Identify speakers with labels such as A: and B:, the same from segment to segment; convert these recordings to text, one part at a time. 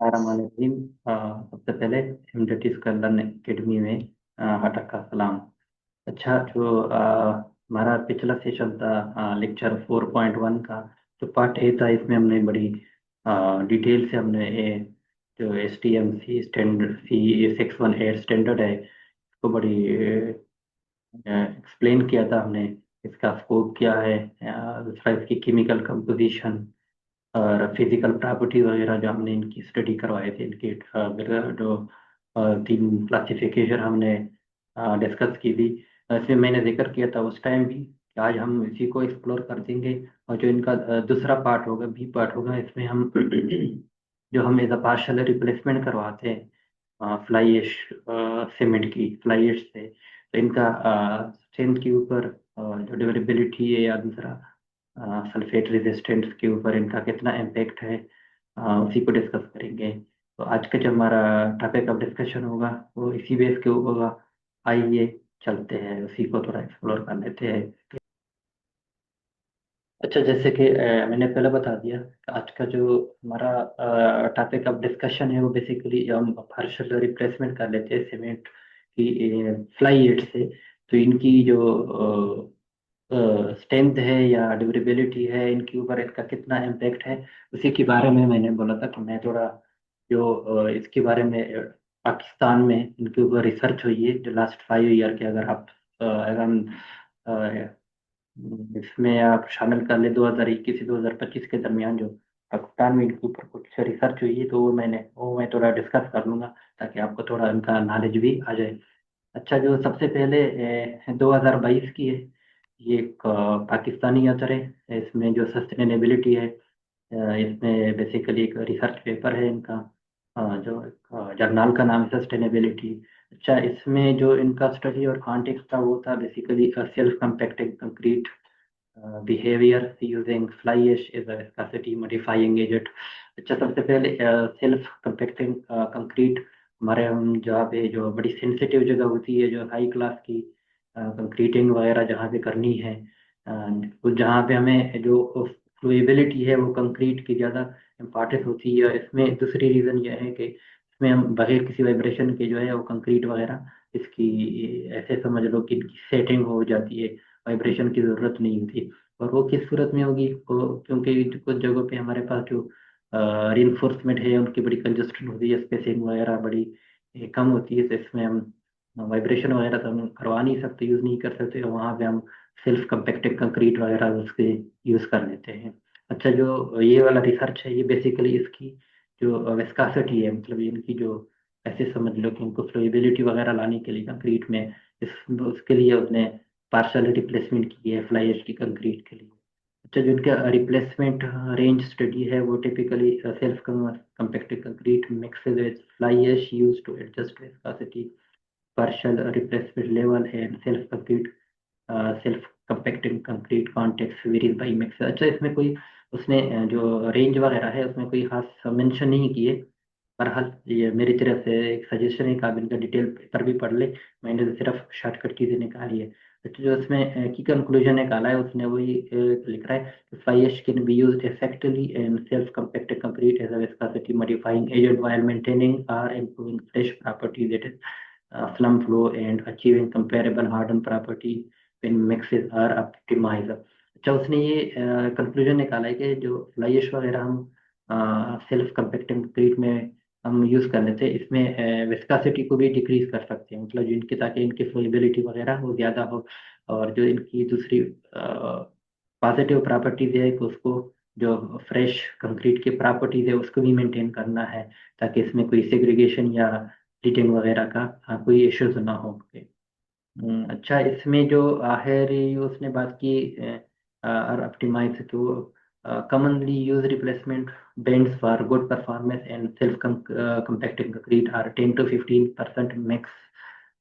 A: अस्सलामुअलैकुम। सबसे पहले एमडीटी स्कॉलर एकेडमी में हार्दिक का सलाम। अच्छा, जो हमारा पिछला सेशन था लेक्चर 4.1 का जो पार्ट ए था, इसमें हमने बड़ी डिटेल से हमने जो S T M C standard C618 standard है, इसको बड़ी एक्सप्लेन किया था हमने। इसका स्कोप क्या है, दूसरा इसकी केमिकल कंपोजिशन और फिजिकल प्रॉपर्टी वगैरह जो हमने इनकी स्टडी करवाए थे, इनके जो 3 क्लासिफिकेशन हमने डिस्कस की थी। इसमें मैंने जिक्र किया था उस टाइम भी कि आज हम इसी को एक्सप्लोर कर देंगे। और जो इनका दूसरा पार्ट होगा, बी पार्ट होगा, इसमें हम जो हम एज अ पार्शल रिप्लेसमेंट करवाते हैं फ्लाई ऐश सीमेंट की फ्लाई ऐश से, तो इनका स्ट्रेंथ के ऊपर जो ड्यूरेबिलिटी है या दूसरा सल्फेट रेजिस्टेंस के ऊपर इनका कितना इम्पैक्ट है, उसी को डिस्कस करेंगे। तो आज का जो हमारा टॉपिक ऑफ डिस्कशन होगा वो इसी बेस के ऊपर होगा। आइए चलते हैं, उसी को थोड़ा एक्सप्लोर कर लेते हैं। अच्छा, जैसे कि मैंने पहले बता दिया कि आज का जो हमारा टॉपिक ऑफ डिस्कशन है वो बेसिकली हम पार्शियल रिप्लेसमेंट कर लेते हैं सीमेंट की फ्लाई एश से। तो इनकी जो स्ट्रेंथ है या ड्यूरेबिलिटी है, इनके ऊपर इसका कितना इम्पैक्ट है, उसी के बारे में मैंने बोला था कि मैं थोड़ा जो इसके बारे में पाकिस्तान में इनके ऊपर रिसर्च हुई है जो लास्ट 5 ईयर के, अगर आप अगर हम इसमें आप शामिल कर ले 2021 से 2025 के दरमियान जो पाकिस्तान में इनके ऊपर कुछ रिसर्च हुई है, तो वो मैं थोड़ा डिस्कस कर लूँगा ताकि आपको थोड़ा इनका नॉलेज भी आ जाए। अच्छा, जो सबसे पहले 2022 की है, ये एक पाकिस्तानी अथर है। इसमें जो सस्टेनेबिलिटी है, इसमें बेसिकली एक रिसर्च पेपर है इनका, जो जर्नल का नाम है सस्टेनेबिलिटी। अच्छा, इसमें जो इनका स्टडी और कॉन्टेक्स्ट था वो था basically self compacting concrete behavior using fly ash is a viscosity modifying agent। अच्छा, सबसे पहले सेल्फ कंपैक्टिंग कंक्रीट हमारे हम जहाँ पे जो बड़ी सेंसिटिव जगह होती है, जो हाई क्लास की कंक्रीटिंग वगैरह जहाँ पे करनी है, जहाँ पे हमें जो फ्लूइबिलिटी है वो कंक्रीट की ज़्यादा इम्पॉर्टेंट होती है। इसमें दूसरी रीज़न यह है कि इसमें हम बगैर किसी वाइब्रेशन के जो है वो कंक्रीट वगैरह इसकी ऐसे समझ लो कि इनकी सेटिंग हो जाती है, वाइब्रेशन की ज़रूरत नहीं होती। और वो किस सूरत में होगी, वो क्योंकि कुछ जगहों पे हमारे पास जो रीइंफोर्समेंट है उनकी बड़ी कंजस्टेड होती है, स्पेसिंग वगैरह बड़ी कम होती है, तो इसमें हम वाइब्रेशन वगैरह तो हम करवा नहीं सकते, यूज़ नहीं कर सकते, और वहाँ पे हम सेल्फ कंपैक्टेड कंक्रीट वगैरह उसके यूज़ कर लेते हैं। अच्छा, जो ये वाला रिसर्च है ये बेसिकली इसकी जो विस्कासिटी है, मतलब इनकी जो ऐसे समझ लो कि इनको फ्लोएबिलिटी वगैरह लाने के लिए कंक्रीट में, इस उसके लिए उसने पार्शियल रिप्लेसमेंट की है फ्लाई एश की कंक्रीट के लिए। अच्छा, जो इनका रिप्लेसमेंट रेंज स्टडी है वो typically self compacted concrete mixed with fly ash used to adjust viscosity, partial replacement level and self compacting concrete context varies by mix. अच्छा, इसमें कोई उसने जो रेंज वगैरह है उसमें कोई खास मेंशन नहीं किए। बहरहाल ये मेरी तरफ से एक सजेशन है कि आप इनका डिटेल पेपर भी पढ़ ले, मैंने तो सिर्फ शॉर्टकट चीज़ें निकाली है। अच्छा, जो इसमें की कंक्लूजन निकाला है उसने वही लिख रहा है कि fly ash can be used effectively in self compacted concrete as a viscosity modifying agent while maintaining और improving fresh properties, that is slum flow and achieving comparable harden property when mixes are optimized। अच्छा, उसने ये conclusion निकाला है कि जो fly ash वगैरह हम सेल्फ कंपैक्टिंग कंक्रीट में हम यूज़ कर लेते हैं, इसमें विस्कोसिटी को भी डिक्रीज कर सकते हैं, मतलब जिनकी ताकि इनकी फ्लोएबिलिटी वगैरह वो ज़्यादा हो। और जो इनकी दूसरी पॉजिटिव प्रॉपर्टीज है कि उसको जो फ्रेश कंक्रीट की प्रॉपर्टीज है उसको भी मेंटेन करना है, ताकि इसमें कोई सेग्रीगेशन या हीटिंग वगैरह का कोई इश्यूज ना हो। अच्छा, इसमें जो है उसने बात की और ऑप्टिमाइज तो commonly used replacement blends for good performance and self compacting concrete are 10 to 15%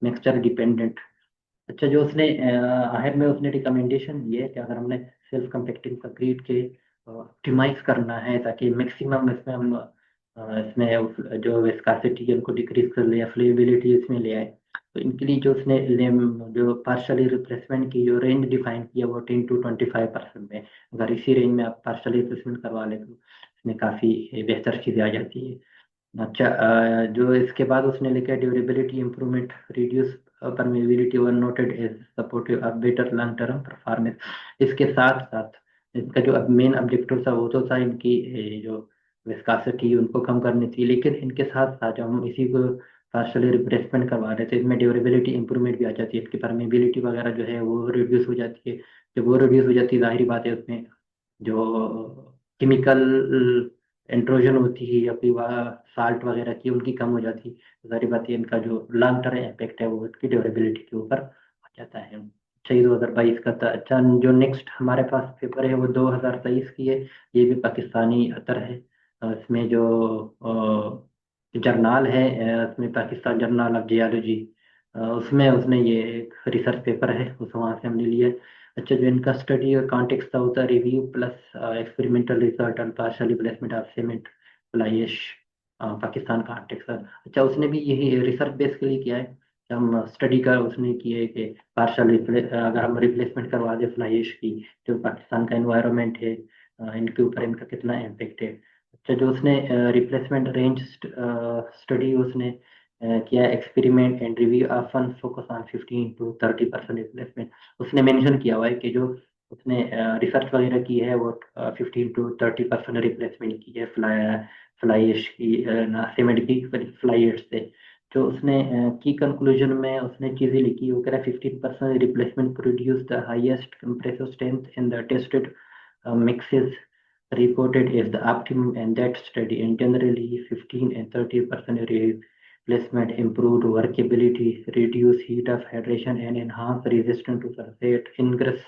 A: mixture dependent। अच्छा, जो उसने आखिर में उसने रिकमेंडेशन दिए कि अगर हमने सेल्फ कंपैक्टिंग कंक्रीट के ऑप्टिमाइज करना है ताकि मैक्सिमम इसमें हम जो विस्कोसिटी है उनको डिक्रीज कर ले या फ्लेबिलिटी इसमें ले आए, तो इनके लिए जो उसने जो पार्शली रिप्लेसमेंट की जो रेंज डिफाइन किया वो 10 to 25% में। अगर इसी रेंज में आप पार्शली रिप्लेसमेंट करवा ले तो इसमें काफ़ी बेहतर चीज़ें आ जाती है। अच्छा, जो इसके बाद उसने लिखा है durability improvement, reduce permeability were noted as supportive of better long term performance. इसके साथ साथ इसका जो अब मेन ऑब्जेक्टिव था वो तो था इनकी जो विस्कासिटी उनको कम करनी थी, लेकिन इनके साथ साथ जब हम इसी को पार्शली रिप्लेसमेंट करवा रहे थे, इसमें ड्यूरेबिलिटी इंप्रूवमेंट भी आ जाती है, इसकी परमेबिलिटी वगैरह जो है वो रिड्यूस हो जाती है। जब वो रिड्यूस हो जाती है, जाहिर बात है उसमें जो केमिकल इंट्रोजन होती है या फिर वह साल्ट वगैरह की उनकी कम हो जाती है, तो जाहिर बात है इनका जो लॉन्ग टर्म इम्पैक्ट है वो इसकी ड्यूरेबिलिटी के ऊपर आ जाता है। अच्छा, ये 2022 का था। अच्छा, जो नेक्स्ट हमारे पास पेपर है वो 2023 की है। ये भी पाकिस्तानी अतर है। इसमें जो जर्नल है, उसमें पाकिस्तान जर्नल ऑफ जियोलॉजी, उसमें उसने ये एक रिसर्च पेपर है, उस वहाँ से हमने लिया है। अच्छा, जो इनका स्टडी और कॉन्टेक्स्ट था होता है review plus experimental research and partial replacement of cement fly ash, Pakistan context. अच्छा, उसने भी यही रिसर्च बेस के लिए किया है। हम स्टडी का उसने किया है कि पार्शियल अगर हम रिप्लेसमेंट करवा दें फ्लाई ऐश की, जो पाकिस्तान का एनवायरनमेंट है, इनके ऊपर इनका कितना इम्पेक्ट है। अच्छा, जो उसने रिप्लेसमेंट रेंज स्टडी उसने किया, experiment and review often focus on 15 to 30% replacement. उसने मेंशन किया हुआ है कि जो उसने रिसर्च वगैरह की है वो 15 to 30% रिप्लेसमेंट की है फ्लाई ऐश की, सीमेंट की फ्लाई ऐश से। जो उसने की कंक्लूजन में उसने चीजें लिखी, वो कह रहा है 15% replacement produce the highest compressive strength in the tested mixes reported as the optimum in that study, and generally 15 and 30% replacement improved workability, reduced heat of hydration, and enhanced resistance to sulfate ingress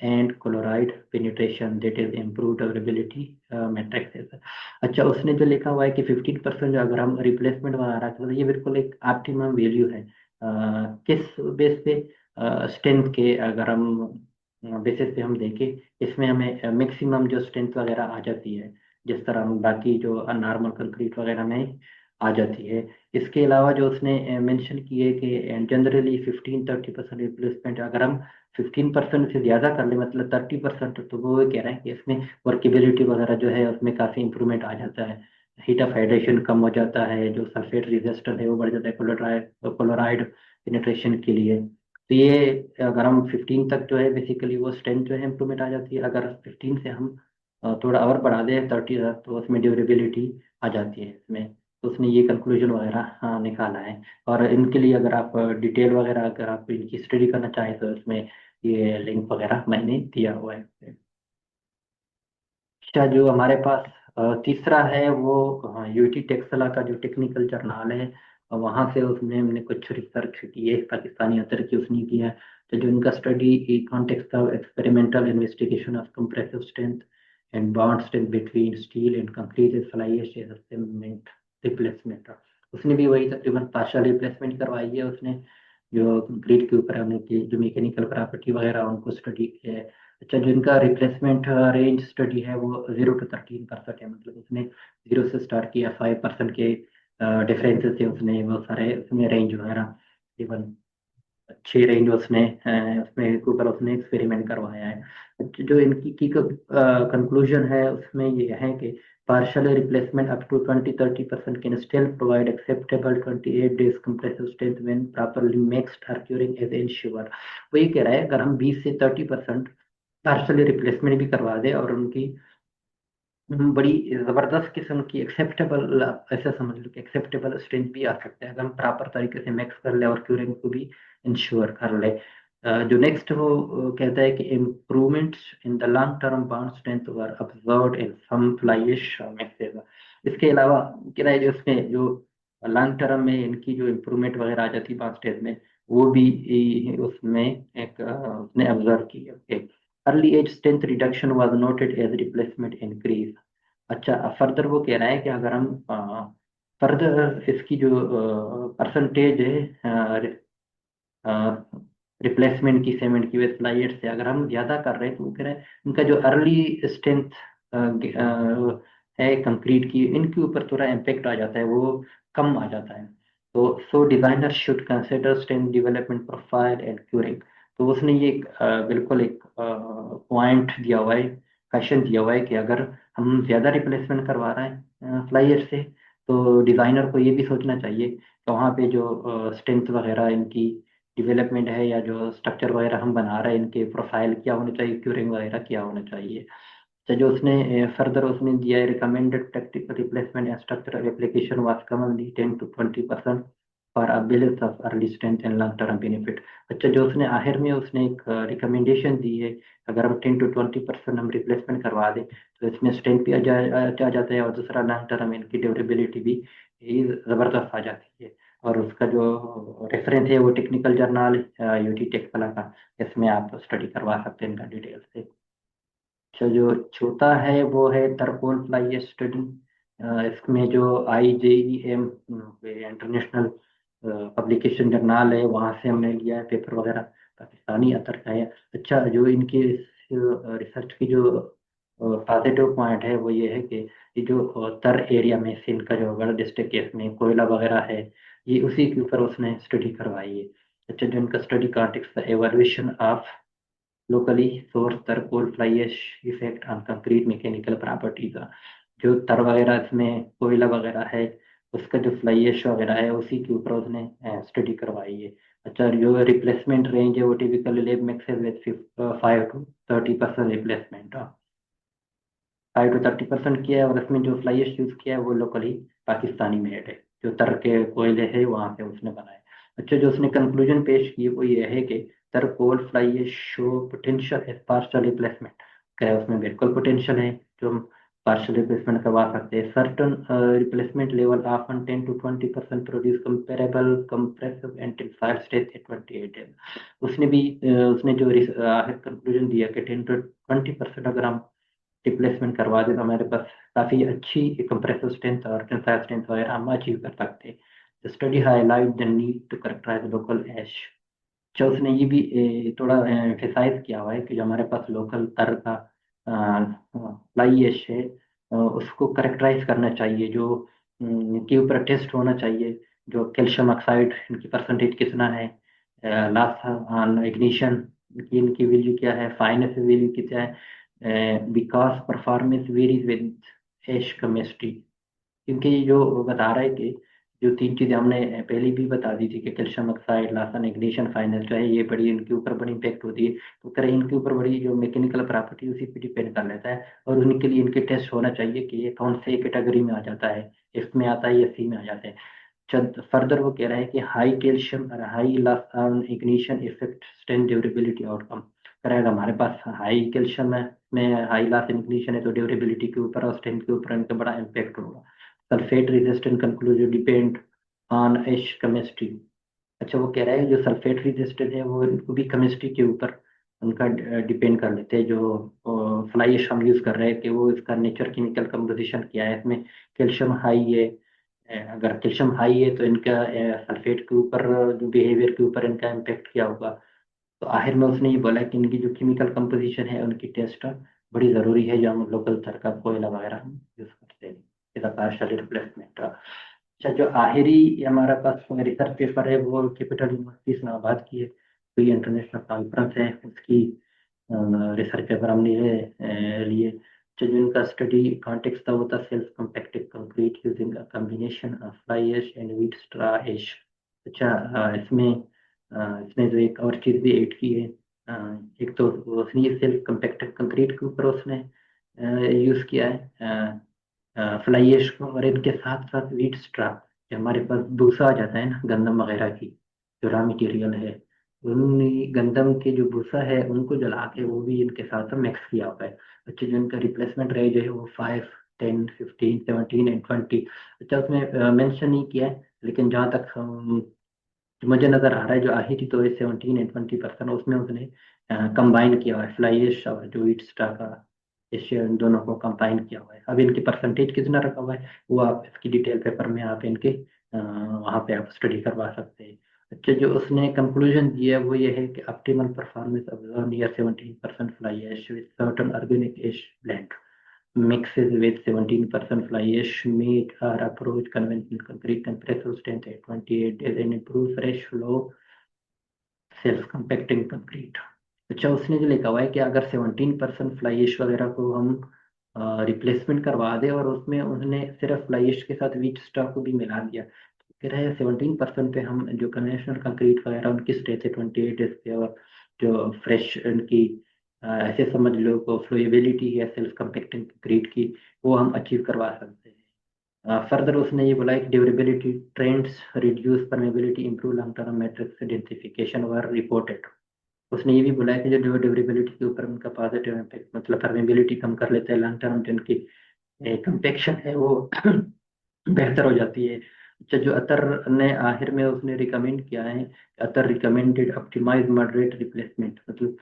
A: and chloride penetration, that is improved availability matrices। अच्छा, उसने जो लिखा हुआ है कि 15% अगर हम replacement बना रहा है तो ये बिल्कुल एक ऑप्टिमम वैल्यू है। किस बेस पे? स्ट्रेंथ के अगर हम बेसिस पे हम देखें, इसमें हमें मैक्सिमम जो स्ट्रेंथ वगैरह आ जाती है, जिस तरह हम बाकी जो नॉर्मल कंक्रीट वगैरह में आ जाती है। इसके अलावा जो उसने मेंशन की है कि जनरली 15-30% रिप्लेसमेंट अगर हम 15% से ज़्यादा कर ले, मतलब 30%, तो वो कह रहे हैं कि इसमें वर्केबिलिटी वगैरह जो है उसमें काफ़ी इंप्रूवमेंट आ जाता है। हीट ऑफ हाइड्रेशन कम हो जाता है, जो सल्फेट रेजिस्टेंस है वो बढ़ जाता है क्लोराइड क्लोराइड पेनिट्रेशन के लिए। तो ये अगर हम 15 तक जो है बेसिकली वो स्ट्रेंथ जो है इम्प्रूवमेंट आ जाती है। अगर 15 से हम थोड़ा और बढ़ा दें 30 तक, तो उसमें ड्यूरेबिलिटी आ जाती है इसमें। तो उसने ये कंक्लूजन वगैरह निकाला है। और इनके लिए अगर आप डिटेल वगैरह अगर आप इनकी स्टडी करना चाहें तो इसमें ये लिंक वगैरह मैंने दिया हुआ है। अच्छा, जो हमारे पास तीसरा है वो यूटी टेक्सला का जो टेक्निकल जर्नल है, वहाँ से उसने हमने कुछ रिसर्च की है, पाकिस्तानी अतर की उसने किया है। तो जो इनका study context of experimental investigation of compressive strength and bond strength between steel and concrete fly ash cement replacement, उसने भी वही तकरीबन पार्शियल रिप्लेसमेंट करवाई है उसने। जो कंक्रीट के ऊपर हमने की जो मैकेनिकल प्रॉपर्टी वगैरह उनको स्टडी किया है। अच्छा, जो इनका रिप्लेसमेंट रेंज स्टडी है वो 0 to 13% है, मतलब उसने 0 से स्टार्ट किया, 5% के डिफरेंसेस थे उसने वो सारे उसमें रेंज वगैरह इवन अच्छी रेंज उसने उसमें के ऊपर उसने एक्सपेरिमेंट करवाया है। अच्छा, जो इनकी की कंक्लूजन है उसमें ये है कि partial replacement up to 20-30% can still provide acceptable 28 days compressive strength when properly mixed or curing as ensure। वो ये कह रहा है अगर हम 20 से 30% पार्शली रिप्लेसमेंट भी करवा दे और उनकी बड़ी जबरदस्त किस्म की एक्सेप्टेबल, ऐसा समझ लो कि एक्सेप्टेबल स्ट्रेंथ भी आ सकता है अगर हम प्रॉपर तरीके से मिक्स कर ले और क्यूरिंग को भी इंश्योर कर ले। जो नेक्स्ट वो कहता है कि improvements in the long term bond strength were observed in some fly ash mixes. इसके अलावा कह रहा है जो इसमें जो लॉन्ग टर्म में इनकी जो इम्प्रूवमेंट वगैरह आ जाती है बाउंड स्ट्रेंथ में, वो भी उसमें एक उसने ऑब्जर्व की है। Early age strength reduction was noted as replacement increase. अच्छा, फर्दर वो कह रहा है कि अगर हम फर्दर इसकी जो परसेंटेज है रिप्लेसमेंट की सीमेंट की वेस्ट फ्लाइट से अगर हम ज्यादा कर रहे हैं, तो वो कह रहे हैं इनका जो अर्ली स्ट्रेंथ है कंक्रीट की, इनके ऊपर थोड़ा इम्पेक्ट आ जाता है, वो कम आ जाता है। तो so designer should consider strength development profile and curing. तो उसने ये बिल्कुल एक पॉइंट दिया हुआ है, क्वेश्चन दिया हुआ है कि अगर हम ज्यादा रिप्लेसमेंट करवा रहे हैं फ्लाइयर से, तो डिज़ाइनर को ये भी सोचना चाहिए कि वहाँ पे जो स्ट्रेंथ वगैरह इनकी डेवलपमेंट है, या जो स्ट्रक्चर वगैरह हम बना रहे हैं, इनके प्रोफाइल क्या होने चाहिए, क्यूरिंग वगैरह क्या होना चाहिए। तो जो उसने फर्दर उसने दिया है, recommended practical replacement and structural application was commonly 10 to 20% for available of early strength and long term benefit. अच्छा, जो उसने आखिर में उसने एक रिकमेंडेशन दी है, अगर हम 10 to 20% हम रिप्लेसमेंट करवा दें तो इसमें स्ट्रेंथ भी आ जाता है, और दूसरा लॉन्ग टर्म इनकी ड्यूरेबिलिटी भी ज़बरदस्त आ जाती है। और उसका जो रेफरेंस है वो टेक्निकल जर्नल यूटी टेक वाला का, इसमें आप स्टडी करवा सकते हैं इनका डिटेल से। अच्छा, जो चौथा है वो है तरकोल फ्लाई स्टडी। इसमें जो IJEM इंटरनेशनल पब्लिकेशन जर्नल है, वहाँ से हमने लिया है पेपर वगैरह, पाकिस्तानी अतर का है। अच्छा, जो इनकी रिसर्च की जो पॉजिटिव पॉइंट है वो ये है कि ये जो तर एरिया में से इनका जो गढ़ डिस्ट्रिक्ट है, इसमें कोयला वगैरह है, ये उसी के ऊपर उसने स्टडी करवाई है। अच्छा, जो इनका study context evolution of locally source Thar coal fly ash effect on concrete mechanical properties. जो तर वगैरह इसमें कोयला वगैरह है, उसका जो फ्लाई ऐश वगैरह है उसी के ऊपर उसने स्टडी करवाई है। अच्छा, जो रिप्लेसमेंट रेंज है वो typically lab mixes with 5 to 30% replacement, 5 to 30% किया है, और इसमें जो फ्लाई ऐश यूज किया है वो लोकली पाकिस्तानी मेड है, जो तर के कोयले है वहां से उसने बनाए। अच्छा, जो उसने कंक्लूजन पेश की वो ये है कि Thar coal fly ash show potential as partial replacement, क्या है उसमें बिल्कुल पोटेंशियल है जो हम पार्शियल रिप्लेसमेंट करवा सकते हैं। Certain replacement level often 10 to 20% produce comparable compressive and tensile stress eight 28 days. उसने भी उसने जो कंक्लूजन दिया कि 10 to 20% अगर हम रिप्लेसमेंट करवा दे तो हमारे पास काफ़ी अच्छी कंप्रेसिव स्ट्रेंथ और टेंसाइल स्ट्रेंथ वगैरह हम अचीव कर सकते हैं। The study highlight the need to characterize local ash. अच्छा, उसने ये भी थोड़ा एम्फेसाइज किया हुआ है कि जो हमारे पास लोकल तर का फ्लाई ऐश है, उसको करेक्टराइज करना चाहिए, जो के ऊपर टेस्ट होना चाहिए, जो कैल्शियम ऑक्साइड इनकी परसेंटेज कितना है, लास्ट इग्निशन की इनकी वैल्यू क्या है, फाइनेंस वैल्यू कितना है, because performance varies with ash chemistry. क्योंकि ये जो बता रहा है कि जो तीन चीज़ें हमने पहले भी बता दी थी कि calcium oxide, Larsen, ignition, final जो है, ये बड़ी इनके ऊपर बड़ी इम्पेक्ट होती है। तो करें इनके ऊपर बड़ी जो मैकेनिकल प्रॉपर्टी उसी पे डिपेंड कर लेता है, और उनके लिए इनके टेस्ट होना चाहिए कि ये कौन से कैटेगरी में आ जाता है, एफ में आता है या सी में आ जाता है। फर्दर वो कह रहा है कि हाई कैल्शियम और high Larsen ignition effect strength durability outcome करेगा। हमारे पास हाई कैल्शियम है में हाई लासन इग्निशन है, तो ड्यूरेबिलिटी के ऊपर और स्ट्रेंथ के ऊपर इनका बड़ा इम्पेक्ट होगा। Sulphate resistant conclusion depend on ash chemistry. अच्छा, वो कह रहा है जो सल्फेट रेजिस्टेंट है वो इनको भी केमिस्ट्री के ऊपर उनका डिपेंड कर लेते हैं। जो फ्लाई ऐश हम यूज़ कर रहे हैं कि वो इसका नेचर केमिकल कंपोजिशन क्या है, इसमें कैल्शियम हाई है, अगर कैल्शियम हाई है तो इनका सल्फेट के ऊपर जो बिहेवियर के ऊपर इनका इम्पेक्ट क्या होगा। तो आखिर में उसने ये बोला कि इनकी जो केमिकल कंपोजिशन है उनकी टेस्ट बड़ी ज़रूरी है, जो हम लोकल तर का कोयला वगैरह हम यूज़ करते हैं एज अ पार्शियल रिप्लेसमेंट। अच्छा, जो आखिरी हमारा पास रिसर्च पेपर है वो कैपिटल यूनिवर्सिटी इस्लामाबाद की है, कोई इंटरनेशनल कॉन्फ्रेंस है उसकी रिसर्च पेपर हमने लिए। जो इनका स्टडी कॉन्टेक्स्ट था वो था self compacted concrete using a combination of fly ash and wheat straw ash. अच्छा, इसमें जो एक और चीज़ भी ऐड की है, एक तो उसने सेल्फ कॉम्पैक्टेड कंक्रीट के ऊपर उसने यूज़ किया है फ्लाई ऐश को, और इनके साथ साथ व्हीट स्ट्रा, जो हमारे पास भूसा आ जाता है ना गंदम वगैरह की, जो रॉ मटेरियल है, उन गंदम के जो भूसा है उनको जला के वो भी इनके साथ मिक्स किया हुआ है। अच्छा, जो इनका रिप्लेसमेंट रेंज है वो 5, 10, 15, 17 एंड 20। अच्छा, उसमें मेंशन नहीं किया है, लेकिन जहाँ तक मुझे नज़र आ रहा है जो आखिरी तो है 17 and 20%, उसमें उसने कंबाइन किया हुआ है फ्लाई ऐश और जो व्हीट स्टार का ऐश, इन दोनों को कंबाइन किया हुआ है। अब इनकी परसेंटेज कितना रखा हुआ है वो आप इसकी डिटेल पेपर में आप इनके वहाँ पे आप स्टडी करवा सकते हैं। अच्छा, जो उसने कंक्लूजन दिया है वो ये है कि optimal performance observe near 17% fly ash with certain organic ash blend mixes with 17% fly ash meat or approach conventional concrete compressive strength at 28 days and improve fresh flow self compacting concrete. अच्छा, उसने जो लिखा हुआ है कि अगर 17% fly ऐश वगैरह को हम रिप्लेसमेंट करवा दे, और उसमें उन्होंने सिर्फ फ्लाई एश के साथ वीट स्टॉक को भी मिला दिया, तो कह रहे हैं 17% पे हम जो कन्वेंशनल कंक्रीट वगैरह उनकी स्टे थे 28 डेज पे, और जो फ्रेश उनकी ऐसे समझ लो को फ्लोएबिलिटी है सेल्फ कंपैक्टिंग कंक्रीट की, वो हम अचीव करवा सकते हैं। फर्दर उसने ये बोला है कि durability trends reduce permeability improve long term matrix identification वर रिपोर्टेड। उसने ये भी बोला है कि जो ड्यूरेबिलिटी के ऊपर उनका पॉजिटिव इम्पैक्ट, मतलब परमेबिलिटी कम कर लेते हैं, लॉन्ग टर्म जो उनकी कंपेक्शन है वो बेहतर हो जाती है। अच्छा, जो अतर ने आखिर में उसने रिकमेंड किया है, अतर रिकमेंडेड ऑप्टिमाइज मॉडरेट रिप्लेसमेंट, मतलब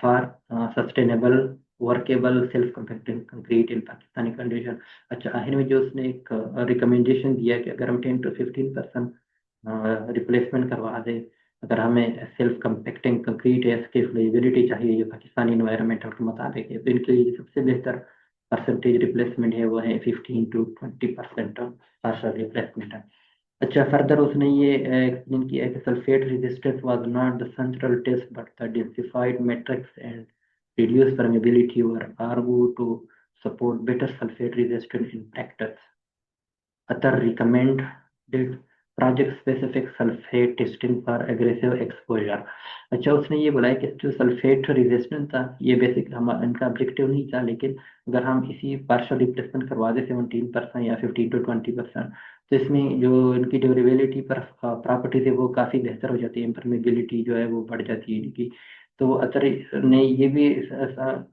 A: for sustainable workable self compacting concrete in Pakistani condition. अच्छा, आखिर में जो उसने एक रिकमेंडेशन दिया है कि अगर हम 10 to 15% रिप्लेसमेंट करवा दें, अगर हमें सेल्फ कंपैक्टिंग कंक्रीट है, इसकी फ्लेक्सिबिलिटी चाहिए जो पाकिस्तानी इन्वायरमेंटल के मुताबिक है, तो इनके लिए सबसे बेहतर परसेंटेज रिप्लेसमेंट है वो है 15 to 20% पार्शल रिप्लेसमेंट है। अच्छा, फर्दर उसने ये एक्सप्लेन किया है कि sulphate resistance was not the central test but the densified matrix and reduced permeability were argued to support better sulfate resistance in practice. Other recommended project specific sulfate testing for aggressive exposure। अच्छा, उसने ये बोला है कि जो sulphate resistance था ये basic हम इनका ऑब्जेक्टिव नहीं था, लेकिन अगर हम इसी पार्शियल रिप्लेसमेंट करवा दे 17% या 15 to 20%, तो इसमें जो इनकी ड्यूरेबिलिटी पर प्रॉपर्टीज है वो काफ़ी बेहतर हो जाती है, इम्परमेबिलिटी जो है वो बढ़ जाती है इनकी। तो अतर ने ये भी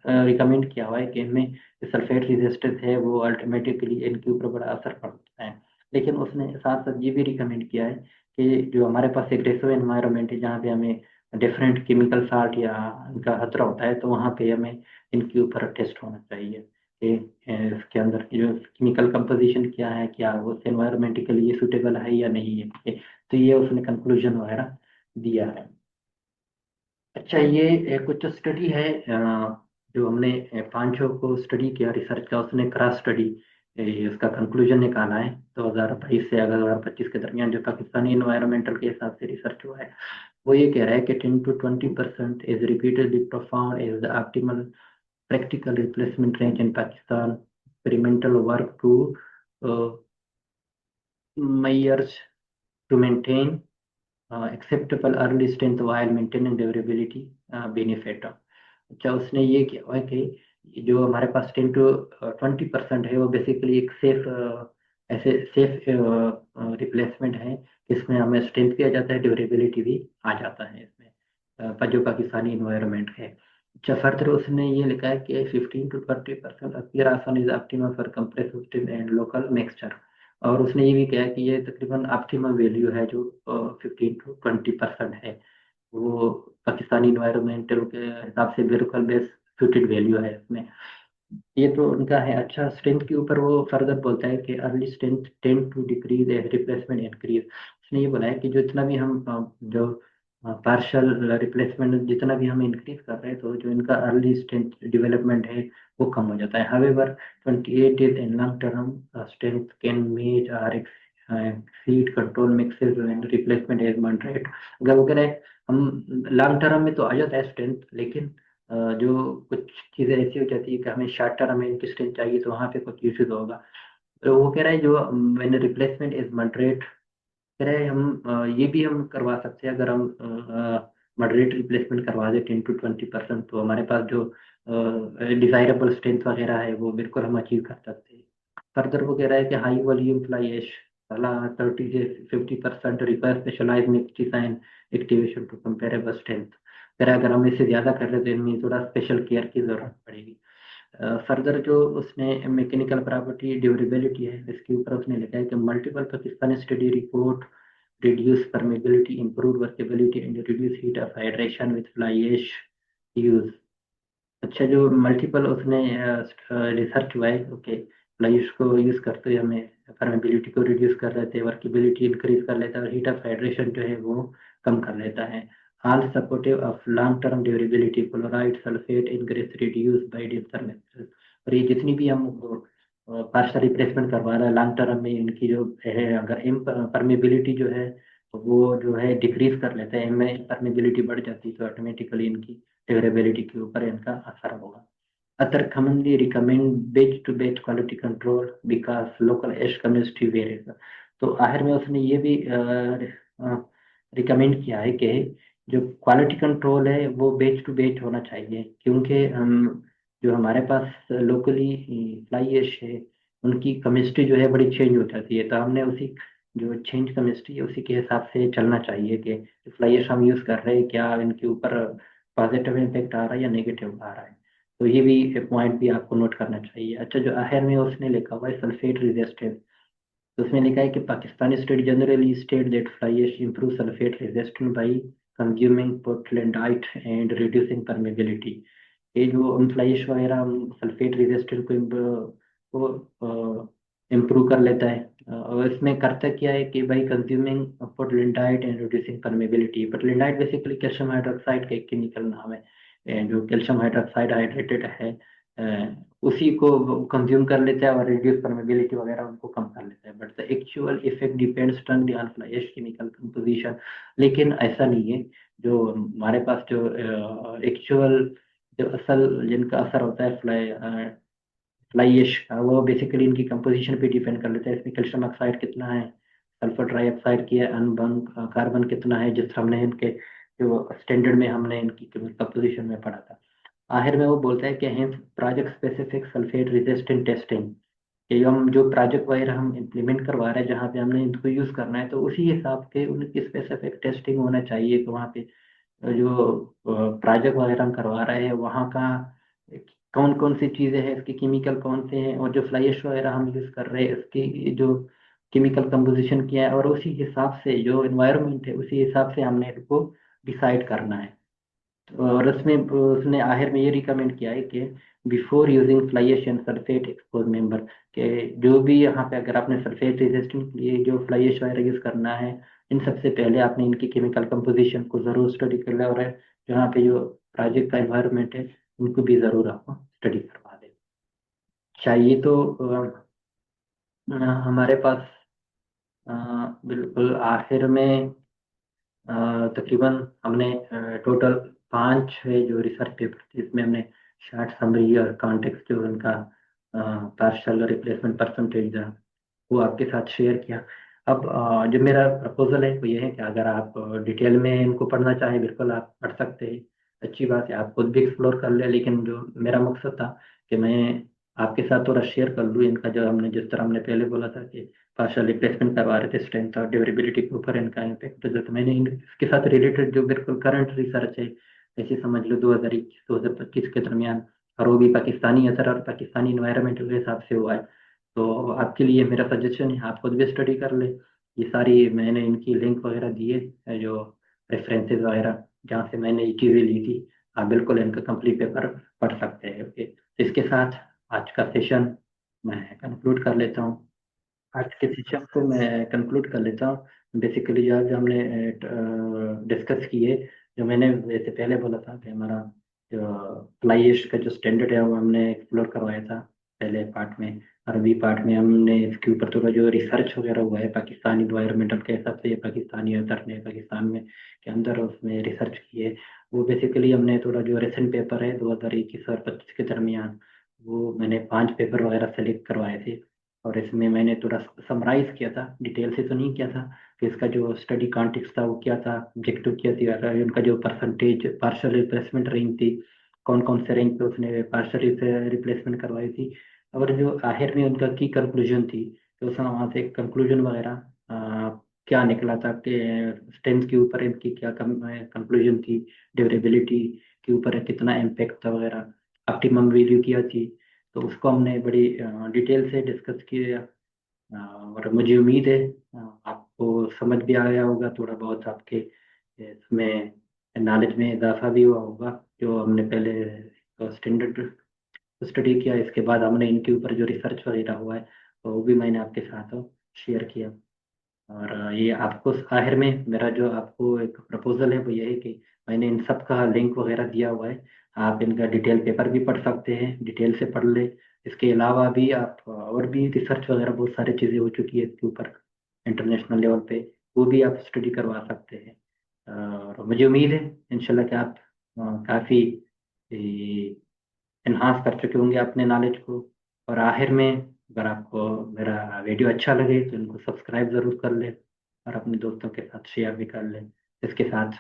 A: रिकमेंड किया हुआ है कि इनमें सल्फेट रेजिस्टेंस है वो अल्टीमेटली इनके ऊपर बड़ा असर पड़ता है। लेकिन उसने साथ साथ ये भी रिकमेंड किया है कि जो हमारे पास एग्रेसिव एनवायरनमेंट है जहाँ पे हमें डिफरेंट केमिकल साल्ट या इनका खतरा होता है, तो वहाँ पे हमें इनके ऊपर टेस्ट होना चाहिए कि इसके अंदर की जो केमिकल कंपोजिशन क्या है, क्या वो एनवायरनमेंट के लिए सूटेबल है या नहीं है। तो ये उसने कंक्लूजन वगैरह दिया है। अच्छा, ये कुछ स्टडी है जो हमने पांचों को स्टडी किया रिसर्च का, उसने क्रॉस स्टडी उसका कंक्लूजन निकाला है 2022 से अगर 2025 के दरमियान जो पाकिस्तानी इन्वायरमेंटल के हिसाब से रिसर्च हुआ है। वो ये कह रहा है कि 10 to 20% is repeatedly perform is the optimal practical replacement range in Pakistan. Experimental work to measures to maintain acceptable early strength while maintaining durability benefit। अच्छा, उसने ये किया हुआ है कि जो हमारे पास 10 to 20% है वो बेसिकली एक सेफ ऐसे सेफ रिप्लेसमेंट है, इसमें हमें स्ट्रेंथ भी आ जाता है, ड्यूरेबिलिटी भी आ जाता है इसमें जो पाकिस्तानी इन्वायरमेंट है। अच्छा, फर्दर उसने ये लिखा है कि 15 to 20% अपीयर आसान is optimum for compressive strength and local mixture. और उसने ये भी कहा कि ये तकरीबन ऑप्टिमम वैल्यू है जो 15 to 20% है, वो पाकिस्तानी इन्वायरमेंटल के हिसाब से बिल्कुल बेस्ट सुटेड वैल्यू है इसमें। ये तो उनका है। अच्छा, स्ट्रेंथ के ऊपर वो फर्दर बोलता है कि early strength tend to decrease as replacement increase. उसने ये बोला है कि जो इतना भी हम जो पार्शियल रिप्लेसमेंट जितना भी हम इंक्रीज कर रहे हैं, तो जो इनका अर्ली स्ट्रेंथ डेवलपमेंट है वो कम हो जाता है। However 28 days in long term strength can match or exceed control mixes and replacement as moderate. अगर वो कह रहे हैं हम लॉन्ग टर्म में तो आ जाता है स्ट्रेंथ, लेकिन जो कुछ चीज़ें ऐसी हो जाती है कि हमें शॉर्ट टर्म में इनकी स्ट्रेंथ चाहिए, तो वहाँ पे कुछ इश्यूज होगा। तो वो कह रहा है जो मैंने रिप्लेसमेंट इज मॉडरेट, कह रहे हैं हम ये भी हम करवा सकते हैं अगर हम मॉडरेट रिप्लेसमेंट करवा दें 10 to 20%, तो हमारे पास जो डिजायरेबल स्ट्रेंथ वगैरह है वो बिल्कुल हम अचीव कर सकते हैं। फर्दर वो कह रहा है कि हाई वॉल्यूम फ्लाई ऐश 30 से 50% require specialize mix design activation to comparable strength. कह रहा है अगर हम इससे ज़्यादा कर रहे हैं तो इनमें थोड़ा स्पेशल केयर की ज़रूरत पड़ेगी। फर्दर जो उसने मैकेनिकल प्रॉपर्टी ड्यूरेबिलिटी है इसके ऊपर उसने लिखा है कि multiple Pakistani study report reduce permeability, improve workability and reduce heat of hydration with fly ash use। अच्छा, जो मल्टीपल उसने रिसर्च हुआ है, ओके, फ्लाई एश को यूज करते हुए हमें परमेबिलिटी को रिड्यूस कर लेते हैं, वर्केबिलिटी इंक्रीज कर लेता है, और हीट ऑफ हाइड्रेशन जो है वो कम कर लेता है। All supportive of long term durability chloride sulphate increase reduce by denser mixture. और ये जितनी भी हम पार्शियल रिप्लेसमेंट करवा रहे हैं लॉन्ग टर्म में, इनकी जो है अगर परमेबिलिटी जो है वो जो है डिक्रीज कर लेते हैं, इनमें परमेबिलिटी बढ़ जाती है, तो ऑटोमेटिकली इनकी ड्यूरेबिलिटी के ऊपर इनका असर होगा। Other commonly recommend batch to batch quality control because local ash chemistry varies. तो आखिर में उसने ये भी रिकमेंड किया है कि जो क्वालिटी कंट्रोल है वो बेच टू बेच होना चाहिए, क्योंकि हम जो हमारे पास लोकली फ्लाई ऐश है उनकी केमिस्ट्री जो है बड़ी चेंज हो जाती है। तो हमने उसी जो चेंज केमिस्ट्री है उसी के हिसाब से चलना चाहिए कि फ्लाई ऐश हम यूज़ कर रहे हैं क्या इनके ऊपर पॉजिटिव इम्पेक्ट आ रहा है या नेगेटिव आ रहा है। तो ये भी पॉइंट भी आपको नोट करना चाहिए। अच्छा, जो आखिर में उसने लिखा हुआ है सल्फेट रेजिस्टेंस, तो उसमें लिखा है कि Pakistani state generally state that fly ash improve sulphate resistance by consuming portlandite and reducing permeability. ये जो हम फ्लाई ऐश वगैरह हम सल्फेट रेजिस्टेंस को इम्प्रूव कर लेता है। और इसमें करता क्या है कि भाई consuming portlandite and reducing permeability. Portlandite basically calcium hydroxide का एक केमिकल नाम है। जो कैल्शियम हाइड्रोक्साइड हाइड्रेटेड है उसी को कंज्यूम कर लेता है और रिड्यूस परमेबिलिटी वगैरह उनको कम कर लेता है। But the actual effect depends on the fly ash chemical composition. लेकिन ऐसा नहीं है। जो हमारे पास जो एक्चुअल जो असल जिनका असर होता है फ्लाई ऐश का वो बेसिकली इनकी कंपोजिशन पे डिपेंड कर लेता है। इसमें कैल्शियम ऑक्साइड कितना है, सल्फर डाइऑक्साइड की है, अनबन कार्बन कितना है, जिस हमने इनके जो स्टैंडर्ड में हमने इनकी कंपोजिशन में पढ़ा था। आखिर में वो बोलता है कि hence project specific sulphate resistant testing, कि हम जो प्रोजेक्ट वगैरह हम इम्प्लीमेंट करवा रहे हैं जहाँ पे हमने इनको यूज़ करना है तो उसी हिसाब के उनकी स्पेसिफिक टेस्टिंग होना चाहिए कि वहाँ पे जो प्रोजेक्ट वगैरह हम करवा रहे हैं वहाँ का कौन कौन सी चीज़ें हैं, इसके केमिकल कौन से हैं, और जो फ्लाई ऐश वगैरह हम यूज़ कर रहे हैं इसकी जो केमिकल कंपोजिशन किया है, और उसी हिसाब से जो एनवायरनमेंट है उसी हिसाब से हमने इनको डिसाइड करना है। और उसमें उसने आखिर में ये रिकमेंड किया है कि before using fly ash and sulphate expose member, के जो भी यहाँ पे अगर आपने सल्फेट रेजिस्टेंट के लिए जो फ्लाई ऐश वगैरह यूज़ करना है इन सबसे पहले आपने इनकी केमिकल कंपोजिशन को ज़रूर स्टडी कर लिया, और जहाँ पे जो प्रोजेक्ट का एनवायरनमेंट है उनको भी ज़रूर आपको स्टडी करवा दे चाहिए। तो हमारे पास अ, बिल्कुल आखिर में तकरीबन हमने टोटल 5 है जो रिसर्च पेपर थे, इसमें हमने शार्ट समरी और कॉन्टेक्स्ट जो उनका पार्शियल रिप्लेसमेंट परसेंटेज था वो आपके साथ शेयर किया। अब जो मेरा प्रपोजल है वो ये है कि अगर आप डिटेल में इनको पढ़ना चाहें बिल्कुल आप पढ़ सकते हैं, अच्छी बात है, आप खुद भी एक्सप्लोर कर लें। लेकिन जो मेरा मकसद था कि मैं आपके साथ थोड़ा शेयर कर लूँ इनका, जो हमने जिस तरह हमने पहले बोला था कि पार्शियल रिप्लेसमेंट करवा रहे थे स्ट्रेंथ और ड्यूरेबिलिटी के ऊपर इनका इम्पैक्ट, तो मैंने इसके साथ रिलेटेड जो बिल्कुल करंट रिसर्च है, ऐसे समझ लो 2021 2025 के दरमियान, और वो भी पाकिस्तानी असर और पाकिस्तानी इन्वायरमेंट के हिसाब से हुआ है। तो आपके लिए मेरा सजेशन है आप खुद भी स्टडी कर ले। ये सारी मैंने इनकी लिंक वगैरह दिए जो रेफरेंसेस वगैरह जहाँ से मैंने ये चीज़ें ली थी, आप बिल्कुल इनका कंप्लीट पेपर पढ़ सकते हैं। ओके, तो इसके साथ आज का सेशन मैं कंक्लूड कर लेता हूँ। आज के सेशन को मैं कंक्लूड कर लेता हूँ। बेसिकली आज हमने डिस्कस किए, जो मैंने वैसे पहले बोला था कि हमारा जो फ्लाई ऐश का जो स्टैंडर्ड है वो हमने एक्सप्लोर करवाया था पहले पार्ट में। अरबी पार्ट में हमने इसके ऊपर थोड़ा जो रिसर्च वगैरह हुआ है पाकिस्तानी इन्वायरमेंटल के हिसाब से, पाकिस्तानी अदर ने पाकिस्तान में के अंदर उसमें रिसर्च की है, वो बेसिकली हमने थोड़ा जो रिसेंट पेपर है 2021 और 25 के दरमियान, वो मैंने 5 पेपर वगैरह सेलेक्ट करवाए थे। और इसमें मैंने थोड़ा समराइज किया था, डिटेल से तो नहीं किया था कि इसका जो स्टडी कॉन्टेक्स्ट था वो क्या था, ऑब्जेक्टिव क्या थी, और उनका जो परसेंटेज पार्शियल रिप्लेसमेंट रेंज थी, कौन कौन से रेंज पे उसने पार्शियल रिप्लेसमेंट करवाई थी, और जो आखिर में उनका की कंक्लूजन थी, तो उसमें वहाँ से कंक्लूजन वगैरह क्या निकला था कि स्ट्रेंथ के ऊपर इनकी क्या कंक्लूजन थी, ड्यूरेबिलिटी के ऊपर कितना इम्पेक्ट था वगैरह, ऑप्टिमम वैल्यू क्या थी। तो उसको हमने बड़ी डिटेल से डिस्कस किया। और मुझे उम्मीद है आपको समझ भी आया होगा, थोड़ा बहुत आपके इसमें नॉलेज में इजाफा भी हुआ होगा। जो हमने पहले स्टैंडर्ड स्टडी किया, इसके बाद हमने इनके ऊपर जो रिसर्च वगैरह हुआ है तो वो भी मैंने आपके साथ शेयर किया। और ये आपको आखिर में मेरा जो आपको एक प्रपोजल है वो ये है कि मैंने इन सब का लिंक वगैरह दिया हुआ है, आप इनका डिटेल पेपर भी पढ़ सकते हैं, डिटेल से पढ़ ले। इसके अलावा भी आप और भी रिसर्च वगैरह बहुत सारी चीज़ें हो चुकी है इसके ऊपर इंटरनेशनल लेवल पे, वो भी आप स्टडी करवा सकते हैं। और मुझे उम्मीद है इंशाल्लाह कि आप काफ़ी एनहांस कर चुके होंगे अपने नॉलेज को। और आखिर में, अगर आपको मेरा वीडियो अच्छा लगे तो इनको सब्सक्राइब ज़रूर कर लें और अपने दोस्तों के साथ शेयर भी कर लें, इसके साथ